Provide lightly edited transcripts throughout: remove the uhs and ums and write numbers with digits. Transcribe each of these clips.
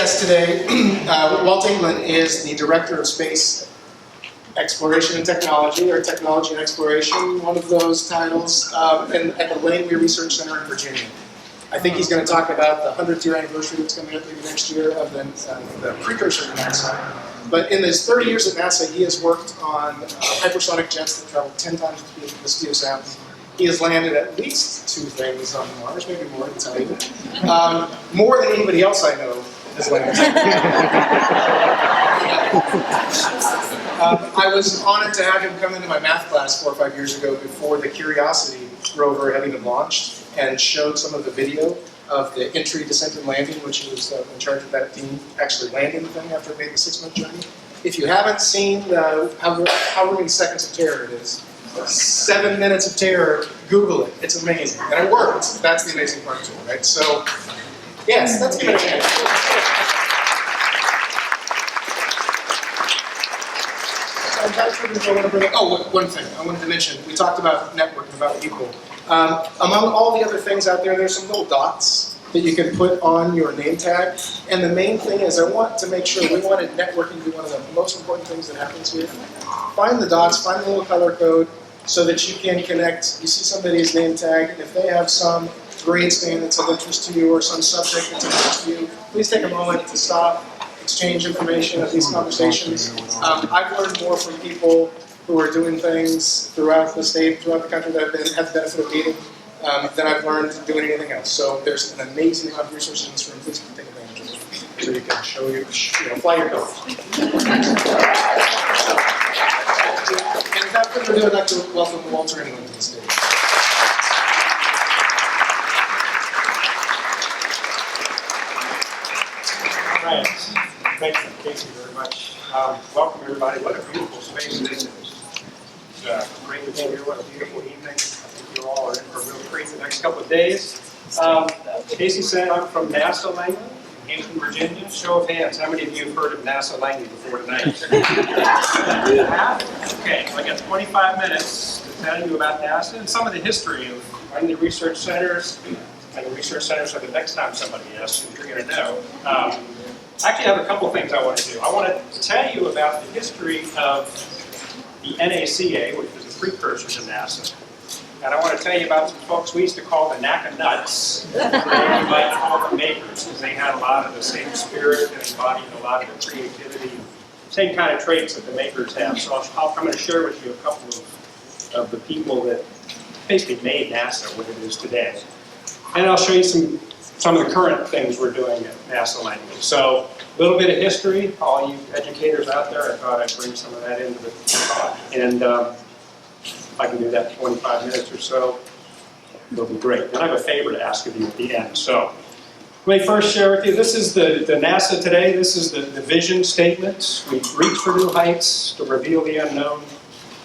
Yes, today, Walt Engelund is the Director of Space Exploration and Technology, or Technology and Exploration, one of those titles, at the Langley Research Center in Virginia. I think he's going to talk about the 100th year anniversary that's coming up maybe next year of the precursor to NASA. But in his 30 years at NASA, he has worked on hypersonic jets that travel 10 times the speed of sound. He has landed at least 2 things on Mars, maybe more, to tell you. More than anybody else I know has landed. I was honored to have him come into my math class 4 or 5 years ago before the Curiosity rover had even launched, and showed some of the video of the entry, descent, and landing, which he was in charge of that team actually landing the thing after it made the 6-month journey. If you haven't seen however many seconds of terror it is, 7 minutes of terror, Google it. It's amazing. And it worked. That's the amazing part to it, right? So, yes, let's give it a chance. Oh, one thing I wanted to mention. We talked about networking, about people. Among all the other things out there, there's some little dots that you can put on your name tag. And the main thing is I want to make sure, we wanted networking to be one of the most important things that happens here. Find the dots, find the little color code so that you can connect. You see somebody's name tag, and if they have some grade span that's of interest to you or some subject that's of interest to you, please take a moment to stop, exchange information, have these conversations. I've learned more from people who are doing things throughout the state, throughout the country that have the benefit of meeting than I've learned doing anything else. So there's an amazing amount of resources in this room. Please take advantage of it so you can show fly your dog. And without further ado, I'd like to welcome Walt Engelund to the stage. All right. Thank you, Casey, very much. Welcome, everybody. What a beautiful space this is. It's great to be here. What a beautiful evening. I think you all are in for a real treat the next couple of days. Casey said I'm from NASA Langley, Engelund, Virginia. Show of hands, how many of you have heard of NASA Langley before tonight? Okay, so I got 25 minutes to tell you about NASA and some of the history of Langley Research Centers. And the research centers, so the next time somebody asks, you're going to know. I actually have a couple of things I want to do. I want to tell you about the history of the NACA, which is a precursor to NASA. And I want to tell you about some folks we used to call the NACA nuts. You might call them makers, because they had a lot of the same spirit and embodied a lot of the creativity, same kind of traits that the makers have. So I'm going to share with you a couple of the people that basically made NASA what it is today. And I'll show you some of the current things we're doing at NASA Langley. So a little bit of history, all you educators out there, I thought I'd bring some of that into the talk. And if I can do that in 25 minutes or so, it'll be great. And I have a favor to ask of you at the end. So let me first share with you, this is the NASA today. This is the vision statement. We reach for new heights to reveal the unknown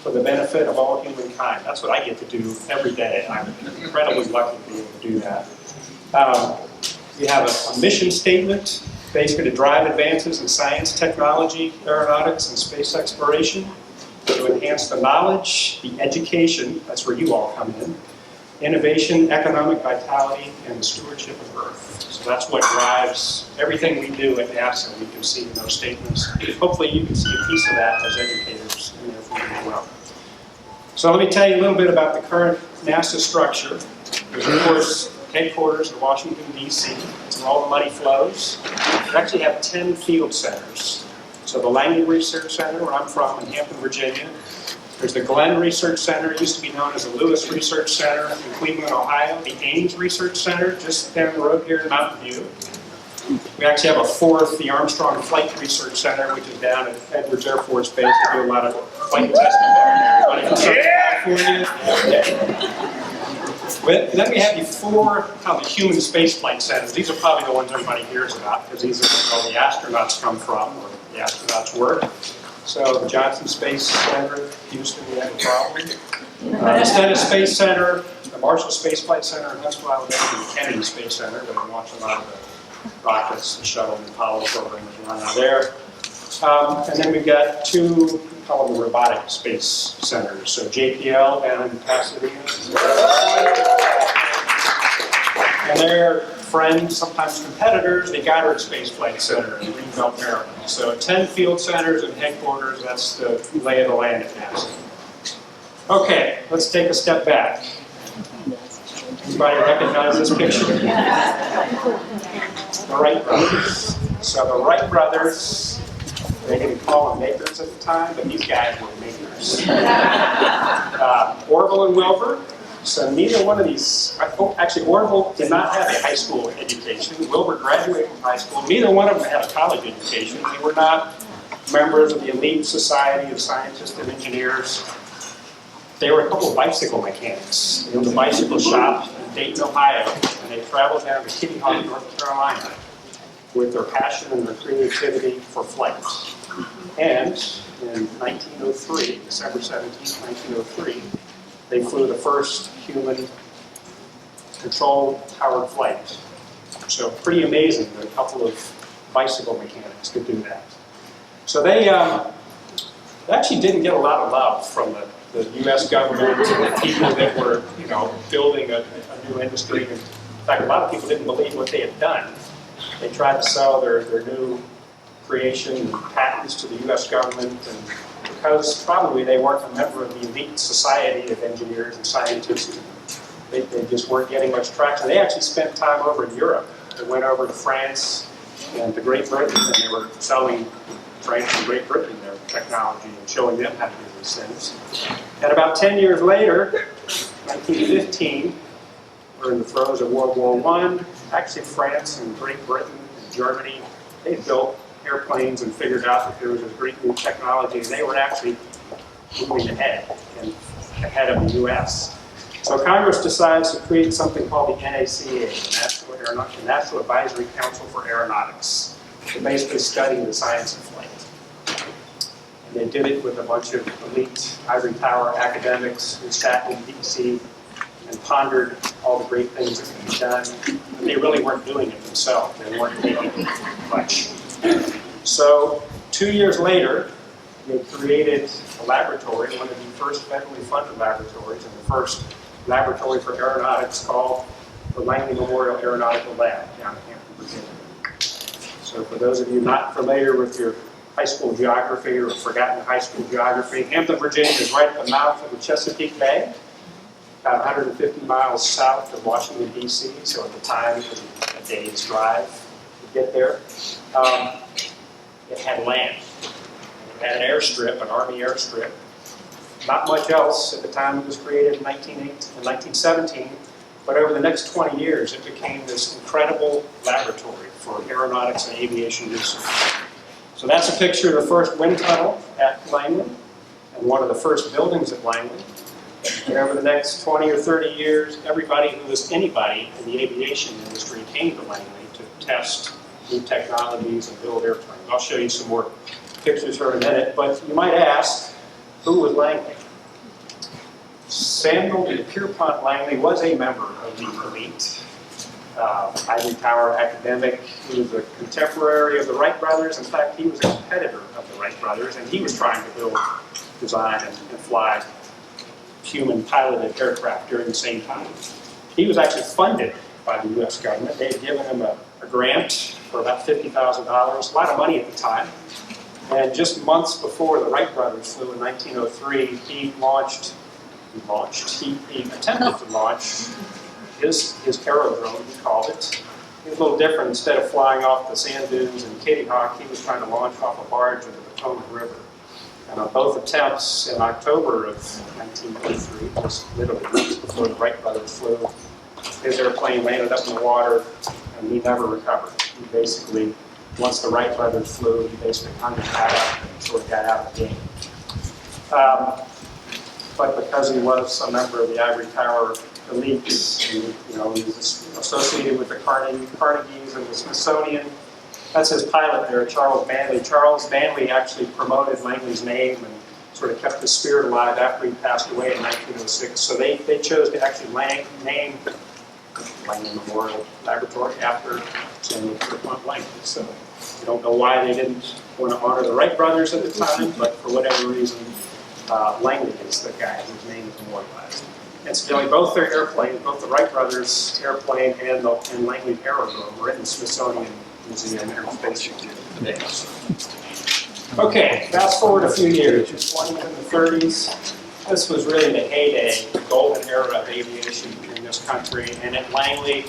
for the benefit of all humankind. That's what I get to do every day. I'm incredibly lucky to be able to do that. We have a mission statement, basically to drive advances in science, technology, aeronautics, and space exploration, to enhance the knowledge, the education, that's where you all come in, innovation, economic vitality, and the stewardship of Earth. So that's what drives everything we do at NASA. We can see in those statements. Hopefully you can see a piece of that as educators in there for you as well. So let me tell you a little bit about the current NASA structure. There's, of course, headquarters in Washington, D.C. That's where all the money flows. We actually have 10 field centers. So the Langley Research Center, where I'm from, in Hampton, Virginia. There's the Glenn Research Center, it used to be known as the Lewis Research Center in Cleveland, Ohio. The Ames Research Center, just down the road here in Mountain View. We actually have a 4th, the Armstrong Flight Research Center, which is down at Edwards Air Force Base. We do a lot of flight testing there. Everybody from Southern California. But then we have the 4 the human spaceflight centers. These are probably the ones everybody hears about, because these are where all the astronauts come from, or the astronauts work. So the Johnson Space Center, Houston, we have a problem. The Stennis Space Center, the Marshall Space Flight Center in Huntsville, Alabama, and the Kennedy Space Center, but I'm watching a lot of the rockets, the shuttle, and Apollo programs run out there. And then we've got 2, call them the robotic space centers. So JPL down in Pasadena. And they're friends, sometimes competitors, the Goddard Space Flight Center in Greenbelt, Maryland. So 10 field centers and headquarters, that's the lay of the land at NASA. Okay, let's take a step back. Anybody recognize this picture? The Wright brothers. So the Wright brothers, they didn't call them makers at the time, but these guys were makers. Orville and Wilbur. So neither one of these, actually Orville did not have a high school education. Wilbur graduated from high school. Neither one of them had a college education. They were not members of the elite society of scientists and engineers. They were a couple of bicycle mechanics. They owned a bicycle shop in Dayton, Ohio, and they traveled down to Kitty Hawk, North Carolina, with their passion and their creativity for flight. And in 1903, December 17, 1903, they flew the first human controlled powered flight. So pretty amazing that a couple of bicycle mechanics could do that. So they actually didn't get a lot of love from the U.S. government and the people that were, building a new industry. In fact, a lot of people didn't believe what they had done. They tried to sell their new creation and patents to the U.S. government, and because probably they weren't a member of the elite society of engineers and scientists, they just weren't getting much traction. They actually spent time over in Europe. They went over to France and to Great Britain, and they were selling France and Great Britain their technology and showing them how to do these things. And about 10 years later, 1915, we're in the throes of World War I. Actually, France and Great Britain and Germany, they built airplanes and figured out that there was a great new technology, and they were actually moving ahead and ahead of the U.S. So Congress decides to create something called the NACA, the National Advisory Council for Aeronautics, to basically study the science of flight. And they did it with a bunch of elite ivory tower academics who sat in D.C. and pondered all the great things that could be done. But they really weren't doing it themselves. They weren't taking it much. So 2 years later, they created a laboratory, one of the first federally funded laboratories, and the first laboratory for aeronautics called the Langley Memorial Aeronautical Lab down in Hampton, Virginia. So for those of you not familiar with your high school geography or forgotten high school geography, Hampton, Virginia is right at the mouth of the Chesapeake Bay, about 150 miles south of Washington, D.C., so at the time it was a day's drive to get there. It had land. It had an airstrip, an Army airstrip. Not much else at the time it was created in 1917, but over the next 20 years it became this incredible laboratory for aeronautics and aviation research. So that's a picture of the first wind tunnel at Langley and one of the first buildings at Langley. And over the next 20 or 30 years, everybody who was anybody in the aviation industry came to Langley to test new technologies and build airplanes. I'll show you some more pictures here in a minute, but you might ask, who was Langley? Samuel Pierpont Langley was a member of the elite ivory tower academic. He was a contemporary of the Wright brothers. In fact, he was a competitor of the Wright brothers, and he was trying to build, design, and fly human piloted aircraft during the same time. He was actually funded by the U.S. government. They had given him a grant for about $50,000, a lot of money at the time. And just months before the Wright brothers flew in 1903, he attempted to launch his aerodrome, he called it. It was a little different. Instead of flying off the sand dunes in Kitty Hawk, he was trying to launch off a barge into the Potomac River. And on both attempts in October of 1903, just literally weeks before the Wright brothers flew, his airplane landed up in the water and he never recovered. He basically, once the Wright brothers flew, he basically hung his hat up and sort of got out of the game. But because he was a member of the ivory tower elites, he was associated with the Carnegies and the Smithsonian. That's his pilot there, Charles Manley. Charles Manley actually promoted Langley's name and sort of kept the spirit alive after he passed away in 1906. So they chose to actually name Langley Memorial Laboratory after Samuel Pierpont Langley. So we don't know why they didn't want to honor the Wright brothers at the time, but for whatever reason, Langley is the guy whose name is immortalized. Incidentally, both their airplanes, both the Wright brothers airplane and Langley Aerodrome, were in the Smithsonian Museum Air and Space Museum today. Okay, fast forward a few years, the 20s and the 30s. This was really the heyday, the golden era of aviation in this country, and at Langley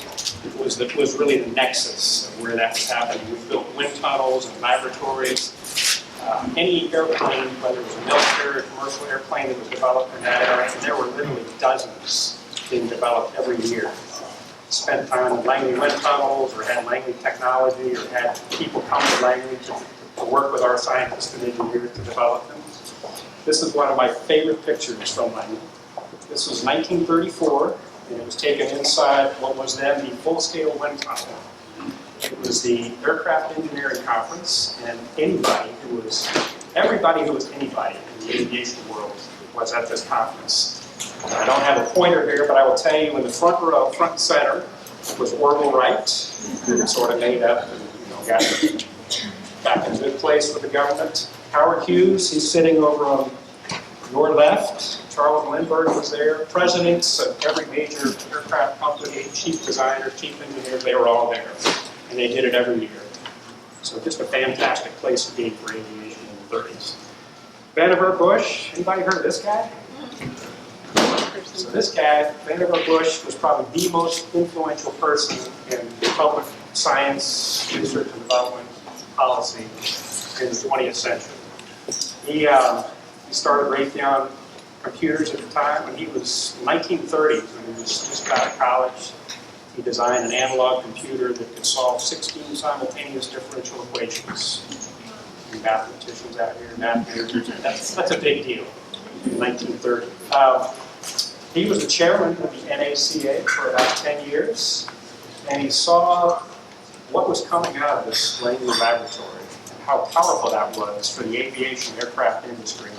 was really the nexus of where that was happening. We built wind tunnels and laboratories. Any airplane, whether it was a military or commercial airplane that was developed in that area, and there were literally dozens being developed every year. Spent time in Langley wind tunnels, or had Langley technology, or had people come to Langley to work with our scientists and engineers to develop them. This is one of my favorite pictures from Langley. This was 1934, and it was taken inside what was then the full-scale wind tunnel. It was the Aircraft Engineering Conference, and everybody who was anybody in the aviation world was at this conference. I don't have a pointer here, but I will tell you in the front row, front and center, was Orville Wright, who sort of made up and got back in a good place with the government. Howard Hughes, he's sitting over on your left. Charles Lindbergh was there. Presidents of every major aircraft company, chief designers, chief engineers, they were all there. And they did it every year. So just a fantastic place to be for aviation in the 30s. Vannevar Bush, anybody heard of this guy? So this guy, Vannevar Bush, was probably the most influential person in public science, research and development policy in the 20th century. He started Raytheon Computers at the time when he was in the 1930s, when he was just out of college. He designed an analog computer that could solve 16 simultaneous differential equations. Any mathematicians out here, math majors, that's a big deal in 1930. He was the chairman of the NACA for about 10 years, and he saw what was coming out of this Langley laboratory and how powerful that was for the aviation aircraft industry.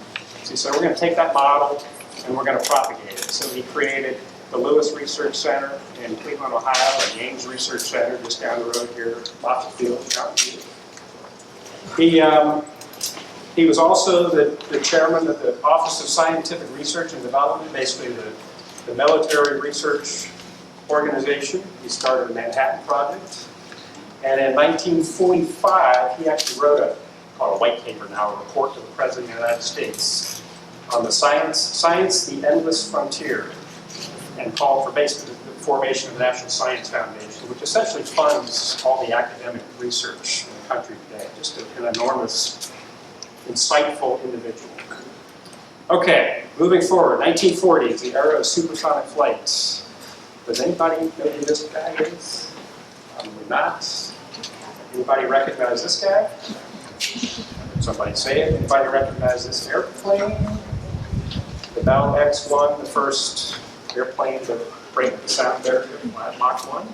So he said, we're going to take that model and we're going to propagate it. So he created the Lewis Research Center in Cleveland, Ohio, and Ames Research Center just down the road here, lots of fields, Mountain View. He was also the chairman of the Office of Scientific Research and Development, basically the military research organization. He started the Manhattan Project. And in 1945, he actually wrote called a white paper now, a report to the President of the United States on the science, the endless frontier, and called for basically the formation of the National Science Foundation, which essentially funds all the academic research in the country today. Just an enormous, insightful individual. Okay, moving forward, 1940s, the era of supersonic flights. Does anybody know who this guy is? Probably not. Anybody recognize this guy? Somebody say it. Anybody recognize this airplane? The Bell X-1, the first airplane to break the sound barrier, Mach 1.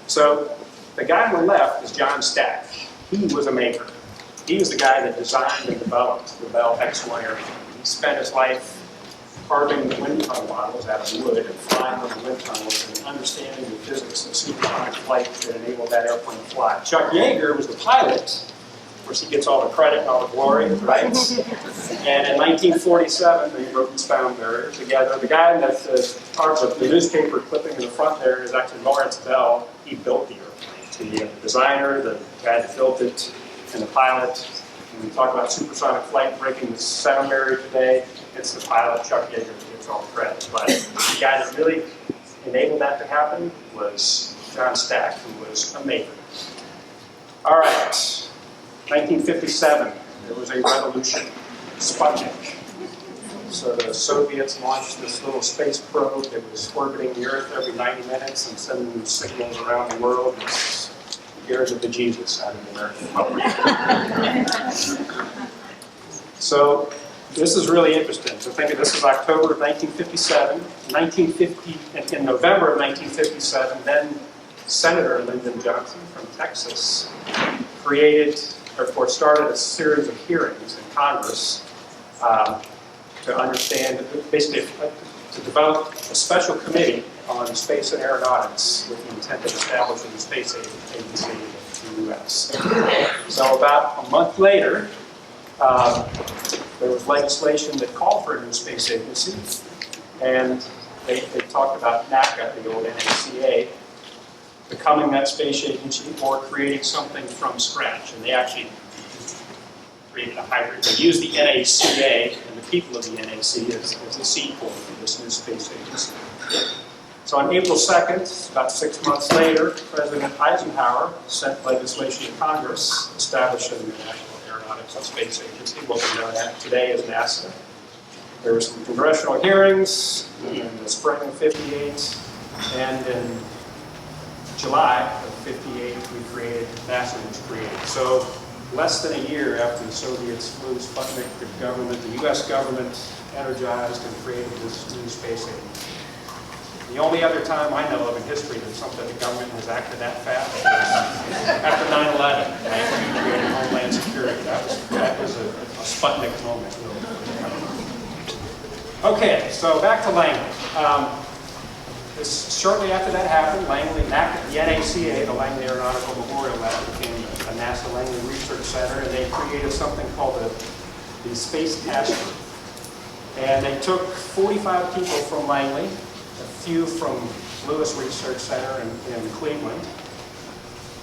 So the guy on the left is John Stack. He was a maker. He was the guy that designed and developed the Bell X-1 airplane. He spent his life carving the wind tunnel models out of wood and flying over the wind tunnels and understanding the physics of supersonic flight that enabled that airplane to fly. Chuck Yeager was the pilot. Of course, he gets all the credit and all the glory, right? And in 1947, they wrote the sound barrier together. The guy that part of the newspaper clipping in the front there is actually Lawrence Bell. He built the airplane. The designer, the guy that built it, and the pilot. When we talk about supersonic flight breaking the sound barrier today, it's the pilot, Chuck Yeager, that gets all the credit. But the guy that really enabled that to happen was John Stack, who was a maker. All right, 1957, there was a revolution, Sputnik. So the Soviets launched this little space probe that was orbiting the Earth every 90 minutes and sending signals around the world. It's scares the bejesus out of the American public. So this is really interesting. So think of this is October of 1957. In November of 1957, then Senator Lyndon Johnson from Texas started a series of hearings in Congress to understand, basically to develop a special committee on space and aeronautics with the intent of establishing the space agency in the U.S. So about a month later, there was legislation that called for a new space agency, And they talked about NACA, the old NACA, becoming that space agency or creating something from scratch. And they actually created a hybrid. They used the NACA and the people of the NAC as the seed pool for this new space agency. So on April 2nd, about 6 months later, President Eisenhower sent legislation to Congress establishing the National Aeronautics and Space Agency, what we know today as NASA. There were some congressional hearings in the spring of '58, and in July of '58, NASA was created. So less than a year after the Soviets flew Sputnik, the U.S. government energized and created this new space agency. The only other time I know of in history that the government has acted that fast was after 9/11, and created Homeland Security. That was a Sputnik moment. Okay, so back to Langley. Shortly after that happened, Langley, the NACA, the Langley Aeronautical Memorial Lab, became a NASA Langley Research Center, and they created something called the Space Task Group. And they took 45 people from Langley, a few from Lewis Research Center in Cleveland,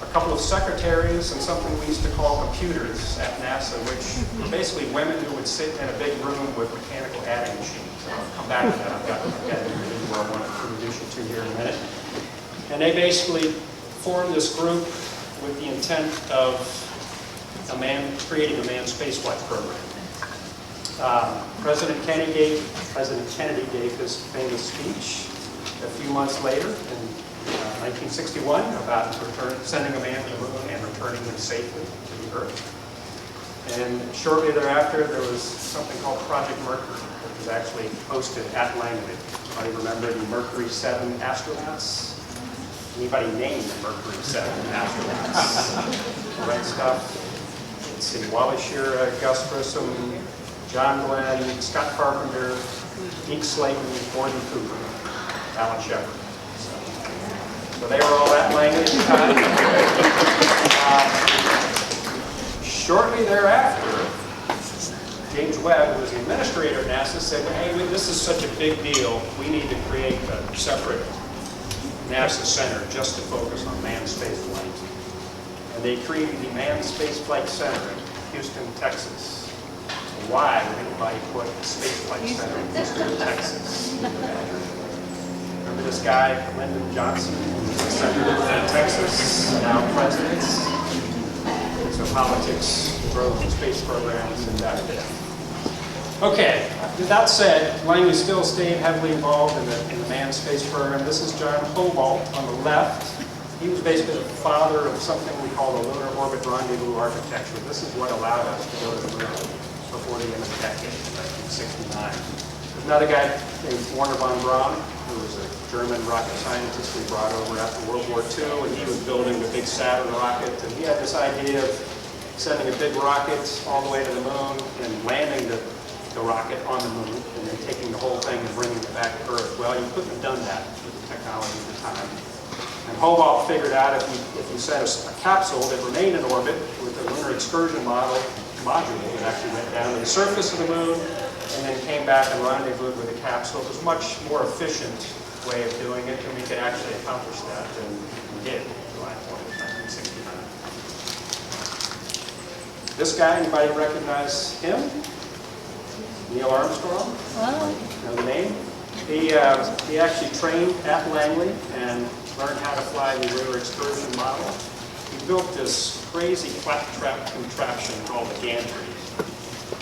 a couple of secretaries, and something we used to call computers at NASA, which were basically women who would sit in a big room with mechanical adding machines. So I'll come back to that. I've got where I want to introduce you to here in a minute. And they basically formed this group with the intent of creating a manned spaceflight program. President Kennedy gave his famous speech a few months later in 1961 about sending a man to the moon and returning him safely to the Earth. And shortly thereafter, there was something called Project Mercury, which was actually hosted at Langley. Anybody remember the Mercury 7 astronauts? Anybody name the Mercury 7 astronauts? Red stuff. Let's see, Wally Schirra, Gus Grissom, John Glenn, Scott Carpenter, Deke Slayton, Gordon Cooper, Alan Shepard. So they were all at Langley at the time. Shortly thereafter, James Webb, who was the administrator at NASA, said, hey, this is such a big deal, we need to create a separate NASA center just to focus on manned space flight. And they created the Manned Space Flight Center in Houston, Texas. So why would anybody put a space flight center in Houston, Texas? Remember this guy, Lyndon Johnson, who was the senator from Texas, now president? So politics drove the space programs and that. Okay, with that said, Langley still stayed heavily involved in the manned space program. This is John Walt on the left. He was basically the father of something we call the Lunar Orbit Rendezvous Architecture. This is what allowed us to go to the moon before the end of the decade, in 1969. There's another guy named Wernher von Braun, who was a German rocket scientist we brought over after World War II, and he was building the big Saturn rocket, and he had this idea of sending a big rocket all the way to the moon and landing the rocket on the moon, and then taking the whole thing and bringing it back to Earth. Well, you couldn't have done that with the technology at the time. And Walt figured out if you set a capsule that remained in orbit with the lunar excursion module that actually went down to the surface of the moon and then came back and rendezvoused with a capsule, it was a much more efficient way of doing it, and we could actually accomplish that, and we did, July 20th, 1969. This guy, anybody recognize him? Neil Armstrong? Wow. Know the name? He actually trained at Langley and learned how to fly the lunar excursion model. He built this crazy flat trap contraption called a gantry.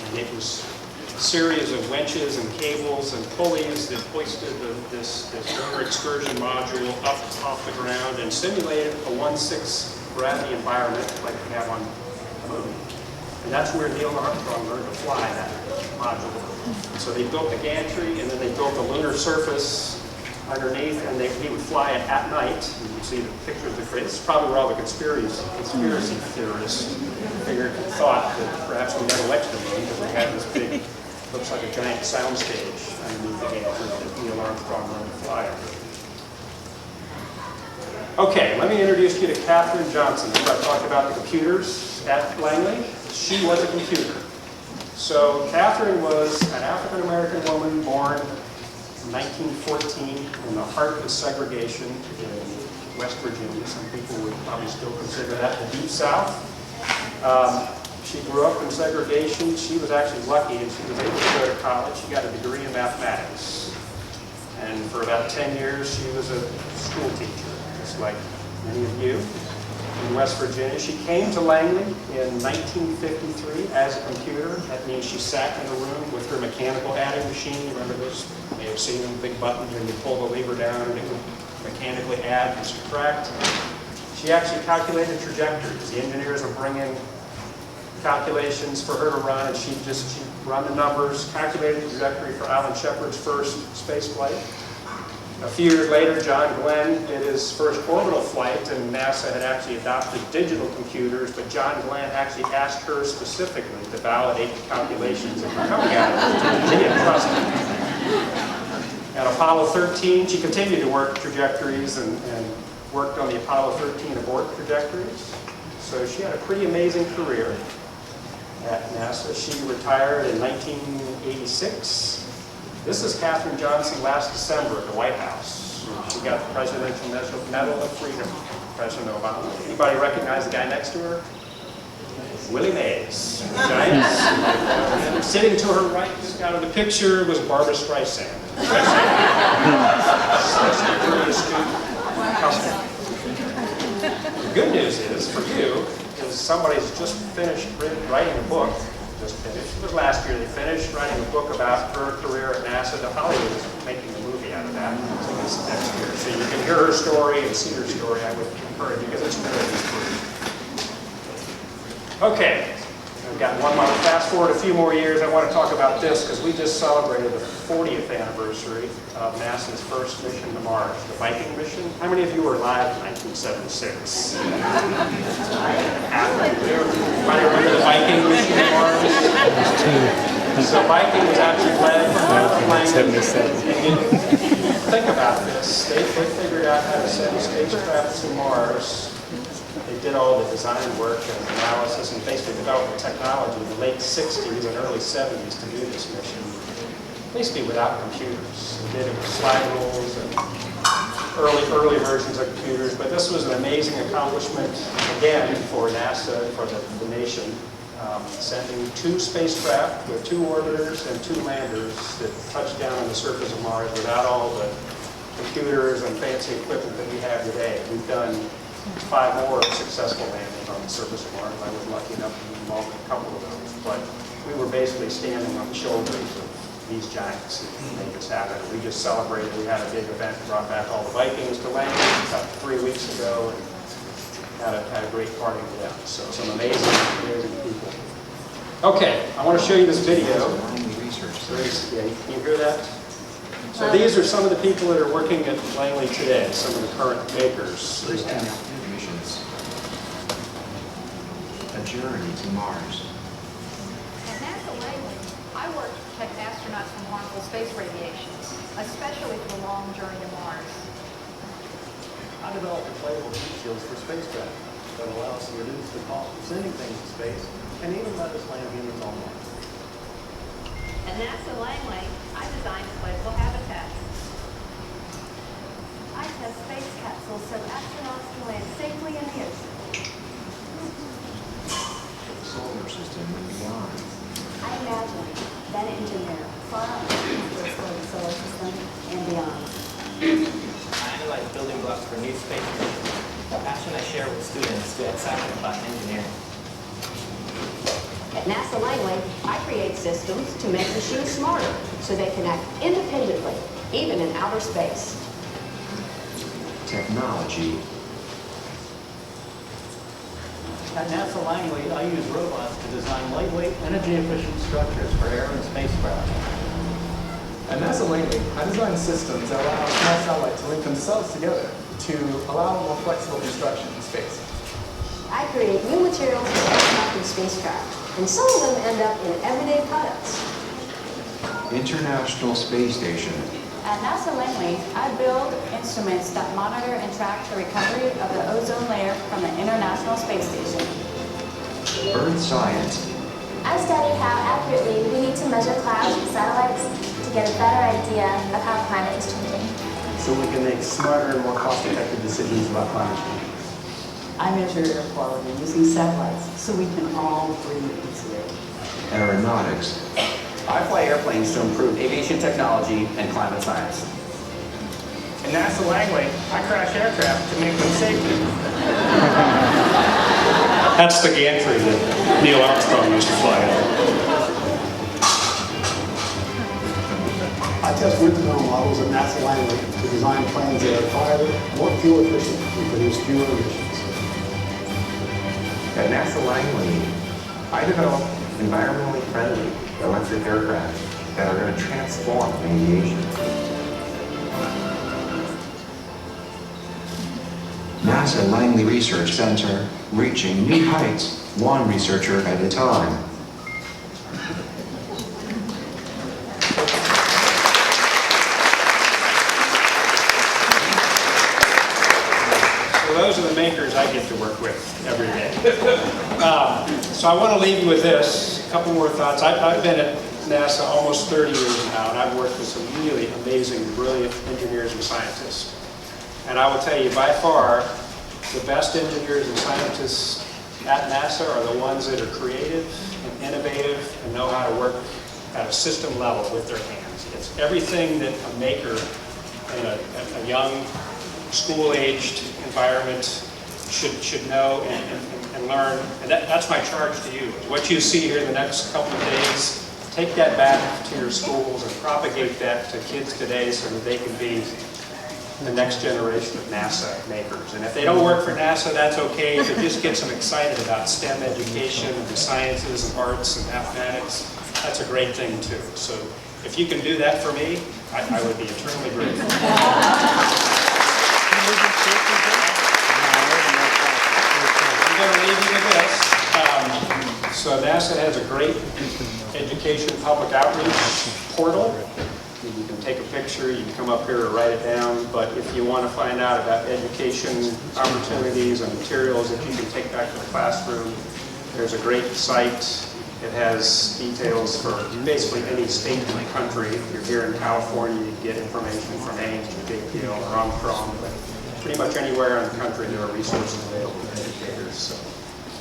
And it was a series of winches and cables and pulleys that hoisted this lunar excursion module up off the ground and simulated a 1/6 gravity environment like we have on the moon. And that's where Neil Armstrong learned to fly that module. So they built the gantry, and then they built the lunar surface underneath, and he would fly it at night. You can see the pictures of the. This is probably where all the conspiracy theorists thought that perhaps we never went to the moon because they had this big, looks like a giant soundstage underneath the gantry that Neil Armstrong learned to fly under. Okay, let me introduce you to Katherine Johnson. Remember I talked about the computers at Langley? She was a computer. So Katherine was an African-American woman born 1914, in the heart of segregation in West Virginia. Some people would probably still consider that the Deep South. She grew up in segregation. She was actually lucky and she was able to go to college. She got a degree in mathematics. And for about 10 years, she was a school teacher, just like many of you in West Virginia. She came to Langley in 1953 as a computer. That means she sat in a room with her mechanical adding machine. Remember those? You may have seen them, big buttons, and you pull the lever down and it would mechanically add and subtract. She actually calculated trajectories. The engineers would bring in calculations for her to run, and she'd run the numbers, calculated the trajectory for Alan Shepard's first space flight. A few years later, John Glenn did his first orbital flight, and NASA had actually adopted digital computers, but John Glenn actually asked her specifically to validate the calculations that were coming out of it. She didn't trust him. At Apollo 13, she continued to work trajectories and worked on the Apollo 13 abort trajectories. So she had a pretty amazing career at NASA. She retired in 1986. This is Katherine Johnson last December at the White House. She got the Presidential Medal of Freedom, President Obama. Anybody recognize the guy next to her? Willie Mays. Giants. Sitting to her right, just out of the picture, was Barbara Streisand. The good news is, for you, is somebody's just finished writing a book. Just finished. It was last year they finished writing a book about her career at NASA. The Hollywood is making a movie out of that. So this next year. So you can hear her story and see her story. I would encourage you because it's really cool. Okay. We've got one more. Fast forward a few more years. I want to talk about this because we just celebrated the 40th anniversary of NASA's first mission to Mars, the Viking mission. How many of you were alive in 1976? Half of you. Anybody remember the Viking mission to Mars? So Viking was actually led from 1977. Think about this. They figured out how to send spacecraft to Mars. They did all the design work and analysis and basically developed the technology in the late 60s and early 70s to do this mission, basically without computers. They did it with slide rules and early versions of computers, but this was an amazing accomplishment, again, for NASA, for the nation, sending 2 spacecraft with 2 orbiters and 2 landers that touched down on the surface of Mars without all the computers and fancy equipment that we have today. We've done 5 more successful landings on the surface of Mars. I was lucky enough to be involved in a couple of those, but we were basically standing on the shoulders of these giants who made this happen. We just celebrated. We had a big event, brought back all the Vikings to land about 3 weeks ago, and had a great party with them. So some amazing people. Okay, I want to show you this video. Can you hear that? So these are some of the people that are working at Langley today, some of the current makers. Missions. A journey to Mars. At NASA Langley, I work to protect astronauts from harmful space radiation, especially for the long journey to Mars. I developed inflatable heat shields for spacecraft that allow us to reduce the cost of sending things to space and even let us land humans on Mars. At NASA Langley, I designed inflatable habitats. I test space capsules so astronauts can land safely in the ocean. Solar system and beyond. I imagine, then engineer, far out the solar system and beyond. I analyze building blocks for new space missions. The passion I share with students to excitement about engineering. At NASA Langley, I create systems to make machines smarter so they can act independently, even in outer space. Technology. At NASA Langley, I use robots to design lightweight, energy-efficient structures for air and spacecraft. At NASA Langley, I design systems that allow small satellites to link themselves together to allow more flexible construction in space. I create new materials for aircraft and spacecraft, and some of them end up in everyday products. International Space Station. At NASA Langley, I build instruments that monitor and track the recovery of the ozone layer from the International Space Station. Earth Science. I study how accurately we need to measure clouds and satellites to get a better idea of how climate is changing. So we can make smarter and more cost-effective decisions about climate change. I measure air quality using satellites so we can all breathe easier. Aeronautics. I fly airplanes to improve aviation technology and climate science. In NASA Langley, I crash aircraft to make them safer. That's the gantry that Neil Armstrong used to fly in. I test wind tunnel models at NASA Langley to design planes that are quieter, more fuel efficient, and produce fewer emissions. At NASA Langley, I develop environmentally friendly electric aircraft that are going to transform aviation. NASA Langley Research Center, reaching new heights, one researcher at a time. Those are the makers I get to work with every day. So I want to leave you with this, a couple more thoughts. I've been at NASA almost 30 years now, and I've worked with some really amazing, brilliant engineers and scientists. And I will tell you, by far, the best engineers and scientists at NASA are the ones that are creative and innovative and know how to work at a system level with their hands. It's everything that a maker in a young, school-aged environment should know and learn. And that's my charge to you. What you see here in the next couple of days, take that back to your schools and propagate that to kids today so that they can be the next generation of NASA makers. And if they don't work for NASA, that's okay. If it just gets them excited about STEM education and the sciences and arts and mathematics, that's a great thing too. So if you can do that for me, I would be eternally grateful. I'm going to leave you with this. So NASA has a great education public outreach portal. You can take a picture, you can come up here or write it down, but if you want to find out about education opportunities and materials that you can take back to the classroom, there's a great site. It has details for basically any state in the country. If you're here in California, you get information from Ames, Big Deal, or Armstrong, but pretty much anywhere in the country there are resources available to educators. So,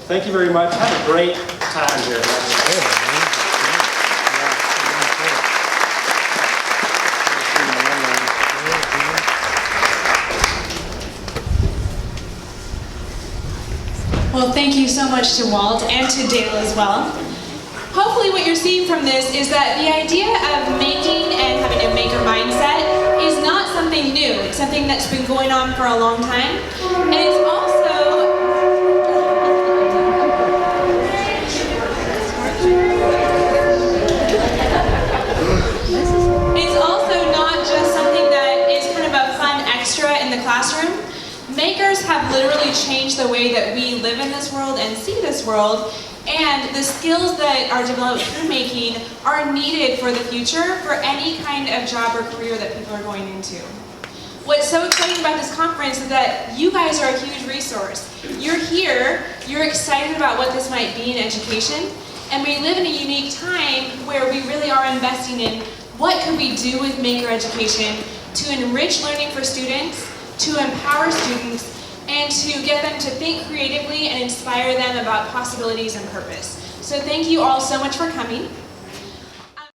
thank you very much. Have a great time here. Well, thank you so much to Walt and to Dale as well. Hopefully what you're seeing from this is that the idea of making and having a maker mindset is not something new. It's something that's been going on for a long time. And it's also not just something that is kind of a fun extra in the classroom. Makers have literally changed the way that we live in this world and see this world, and the skills that are developed through making are needed for the future for any kind of job or career that people are going into. What's so exciting about this conference is that you guys are a huge resource. You're here, you're excited about what this might be in education, and we live in a unique time where we really are investing in what could we do with maker education to enrich learning for students, to empower students, and to get them to think creatively and inspire them about possibilities and purpose. So thank you all so much for coming.